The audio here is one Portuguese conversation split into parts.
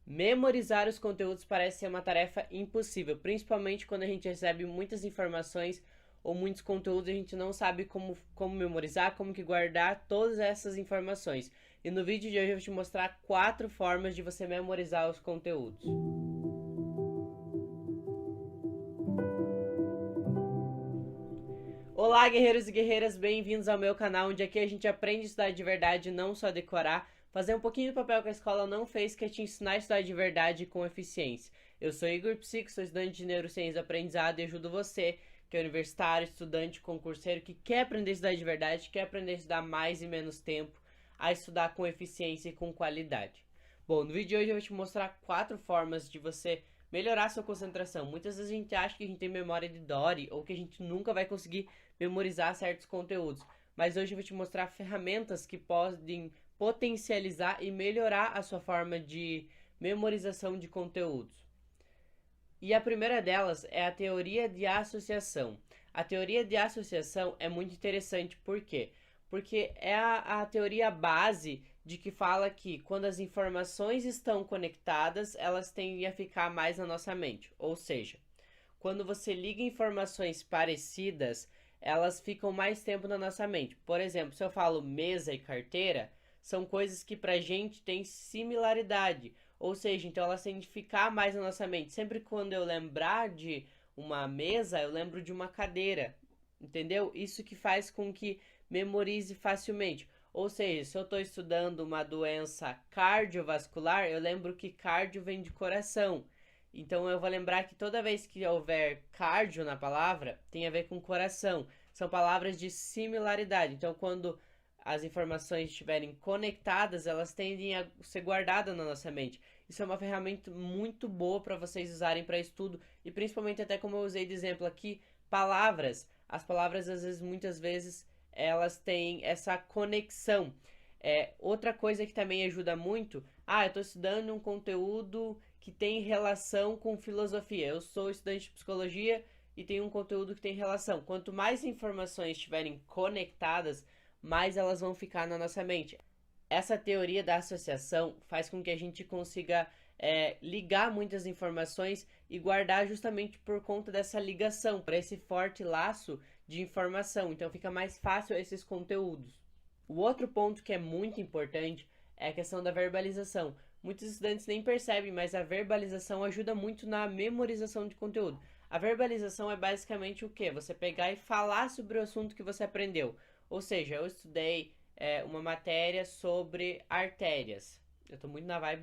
Memorizar os conteúdos parece ser uma tarefa impossível, principalmente quando a gente recebe muitas informações ou muitos conteúdos e a gente não sabe como memorizar, como que guardar todas essas informações. E no vídeo de hoje eu vou te mostrar 4 formas de você memorizar os conteúdos. Olá, guerreiros e guerreiras, bem-vindos ao meu canal, onde aqui a gente aprende a estudar de verdade, não só decorar, fazer um pouquinho do papel que a escola não fez, que é te ensinar a estudar de verdade com eficiência. Eu sou Igor Psico, sou estudante de Neurociência do Aprendizado e ajudo você, que é universitário, estudante, concurseiro, que quer aprender a estudar de verdade, quer aprender a estudar mais e menos tempo, a estudar com eficiência e com qualidade. Bom, no vídeo de hoje eu vou te mostrar 4 formas de você melhorar sua concentração. Muitas vezes a gente acha que a gente tem memória de Dory ou que a gente nunca vai conseguir memorizar certos conteúdos. Mas hoje eu vou te mostrar ferramentas que podem potencializar e melhorar a sua forma de memorização de conteúdos. E a primeira delas é a teoria de associação. A teoria de associação é muito interessante, por quê? Porque é a teoria base de que fala que quando as informações estão conectadas, elas tendem a ficar mais na nossa mente. Ou seja, quando você liga informações parecidas, elas ficam mais tempo na nossa mente. Por exemplo, se eu falo mesa e carteira, são coisas que pra gente tem similaridade. Ou seja, então elas tendem a ficar mais na nossa mente. Sempre quando eu lembrar de uma mesa, eu lembro de uma cadeira. Entendeu? Isso que faz com que memorize facilmente. Ou seja, se eu estou estudando uma doença cardiovascular, eu lembro que cardio vem de coração. Então eu vou lembrar que toda vez que houver cardio na palavra, tem a ver com coração. São palavras de similaridade. Então quando as informações estiverem conectadas, elas tendem a ser guardadas na nossa mente. Isso é uma ferramenta muito boa para vocês usarem para estudo e principalmente até como eu usei de exemplo aqui, palavras. As palavras às vezes, muitas vezes, elas têm essa conexão. Outra coisa que também ajuda muito, eu estou estudando um conteúdo que tem relação com filosofia. Eu sou estudante de psicologia e tem um conteúdo que tem relação. Quanto mais informações estiverem conectadas, mais elas vão ficar na nossa mente. Essa teoria da associação faz com que a gente consiga ligar muitas informações e guardar justamente por conta dessa ligação, para esse forte laço de informação. Então fica mais fácil esses conteúdos. O outro ponto que é muito importante é a questão da verbalização. Muitos estudantes nem percebem, mas a verbalização ajuda muito na memorização de conteúdo. A verbalização é basicamente o quê? Você pegar e falar sobre o assunto que você aprendeu. Ou seja, eu estudei uma matéria sobre artérias. Eu tô muito na vibe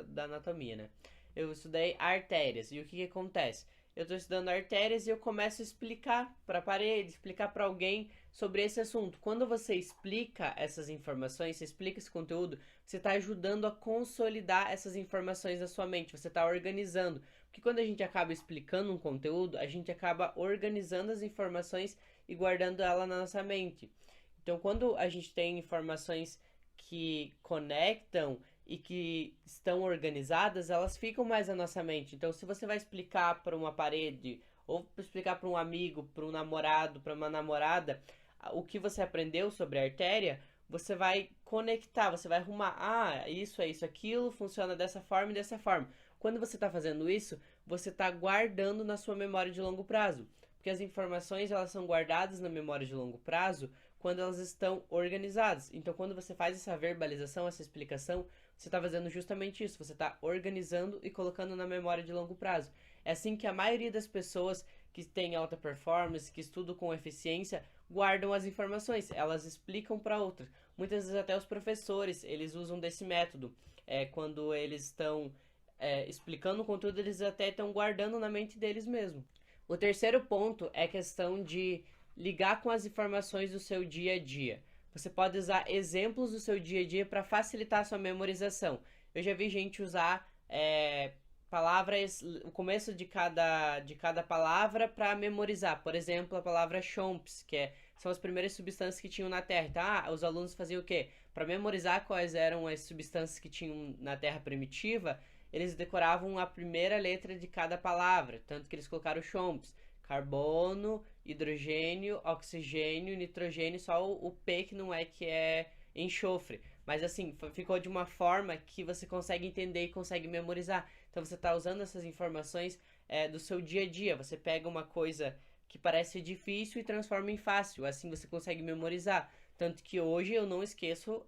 da anatomia, né? Eu estudei artérias. E o que acontece? Eu estou estudando artérias e eu começo a explicar para a parede, explicar para alguém sobre esse assunto. Quando você explica essas informações, você explica esse conteúdo, você está ajudando a consolidar essas informações na sua mente, você está organizando. Porque quando a gente acaba explicando um conteúdo, a gente acaba organizando as informações e guardando ela na nossa mente. Então, quando a gente tem informações que conectam e que estão organizadas, elas ficam mais na nossa mente. Então, se você vai explicar para uma parede, ou explicar para um amigo, para um namorado, para uma namorada, o que você aprendeu sobre a artéria, você vai conectar, você vai arrumar, isso é isso, aquilo, funciona dessa forma e dessa forma. Quando você está fazendo isso, você está guardando na sua memória de longo prazo. Porque as informações elas são guardadas na memória de longo prazo quando elas estão organizadas. Então, quando você faz essa verbalização, essa explicação, você está fazendo justamente isso. Você está organizando e colocando na memória de longo prazo. É assim que a maioria das pessoas que têm alta performance, que estudam com eficiência, guardam as informações. Elas explicam para outras. Muitas vezes até os professores, eles usam desse método. Quando eles estão explicando o conteúdo, eles até estão guardando na mente deles mesmo. O terceiro ponto é a questão de ligar com as informações do seu dia a dia. Você pode usar exemplos do seu dia a dia para facilitar a sua memorização. Eu já vi gente usar palavras, o começo de cada palavra para memorizar. Por exemplo, a palavra chomps, são as primeiras substâncias que tinham na Terra. Então, os alunos faziam o quê? Para memorizar quais eram as substâncias que tinham na Terra primitiva, eles decoravam a primeira letra de cada palavra, tanto que eles colocaram chomps, carbono, hidrogênio, oxigênio, nitrogênio, só o P que não é, que é enxofre. Mas assim, ficou de uma forma que você consegue entender e consegue memorizar. Então você está usando essas informações do seu dia a dia. Você pega uma coisa que parece difícil e transforma em fácil. Assim você consegue memorizar. Tanto que hoje eu não esqueço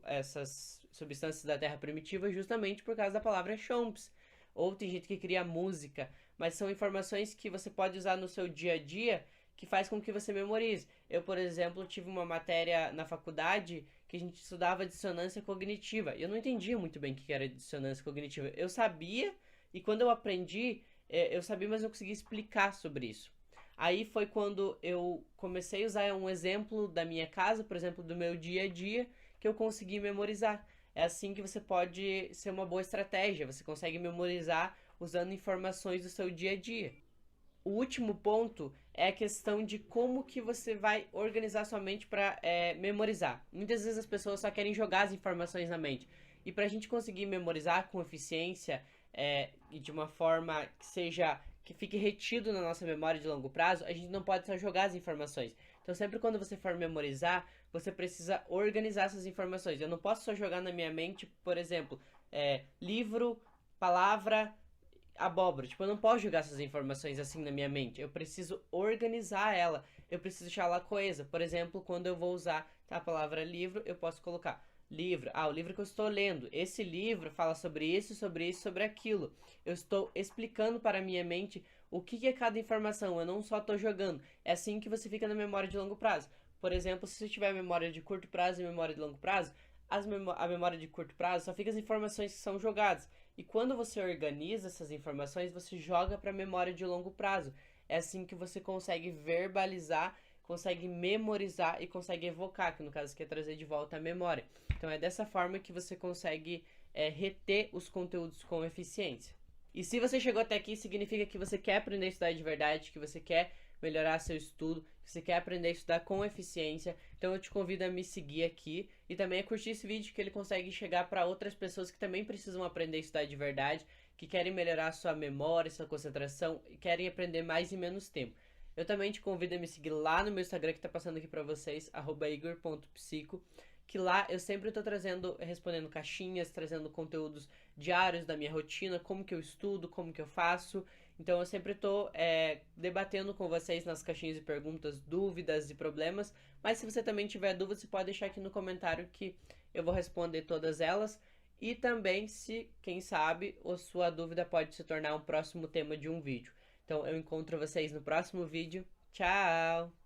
essas substâncias da Terra primitiva justamente por causa da palavra chomps. Ou tem gente que cria música, mas são informações que você pode usar no seu dia a dia que faz com que você memorize. Eu, por exemplo, tive uma matéria na faculdade que a gente estudava dissonância cognitiva. E eu não entendia muito bem o que era dissonância cognitiva. Eu sabia, e quando eu aprendi, eu sabia, mas não conseguia explicar sobre isso. Aí foi quando eu comecei a usar um exemplo da minha casa, por exemplo, do meu dia a dia, que eu consegui memorizar. É assim que você pode ser uma boa estratégia. Você consegue memorizar usando informações do seu dia a dia. O último ponto é a questão de como que você vai organizar sua mente para memorizar. Muitas vezes as pessoas só querem jogar as informações na mente. E para a gente conseguir memorizar com eficiência e de uma forma que fique retido na nossa memória de longo prazo, a gente não pode só jogar as informações. Então sempre quando você for memorizar, você precisa organizar essas informações. Eu não posso só jogar na minha mente, por exemplo, livro, palavra, abóbora. Tipo, eu não posso jogar essas informações assim na minha mente. Eu preciso organizar ela. Eu preciso deixar ela coesa. Por exemplo, quando eu vou usar a palavra livro, eu posso colocar livro. Ah, o livro que eu estou lendo. Esse livro fala sobre isso, sobre isso, sobre aquilo. Eu estou explicando para a minha mente o que é cada informação. Eu não só estou jogando. É assim que você fica na memória de longo prazo. Por exemplo, se você tiver memória de curto prazo e memória de longo prazo, a memória de curto prazo só fica as informações que são jogadas. E quando você organiza essas informações, você joga para a memória de longo prazo. É assim que você consegue verbalizar, consegue memorizar e consegue evocar, que no caso aqui é trazer de volta a memória. Então é dessa forma que você consegue reter os conteúdos com eficiência. E se você chegou até aqui, significa que você quer aprender a estudar de verdade, que você quer melhorar seu estudo, que você quer aprender a estudar com eficiência. Então eu te convido a me seguir aqui e também a curtir esse vídeo, que ele consegue chegar para outras pessoas que também precisam aprender a estudar de verdade, que querem melhorar sua memória, sua concentração e querem aprender mais em menos tempo. Eu também te convido a me seguir lá no meu Instagram, que está passando aqui para vocês, @igor.psico, que lá eu sempre estou respondendo caixinhas, trazendo conteúdos diários da minha rotina, como que eu estudo, como que eu faço. Então eu sempre estou debatendo com vocês nas caixinhas de perguntas, dúvidas e problemas. Mas se você também tiver dúvidas, você pode deixar aqui no comentário que eu vou responder todas elas. E também, se, quem sabe, a sua dúvida pode se tornar um próximo tema de um vídeo. Então eu encontro vocês no próximo vídeo. Tchau!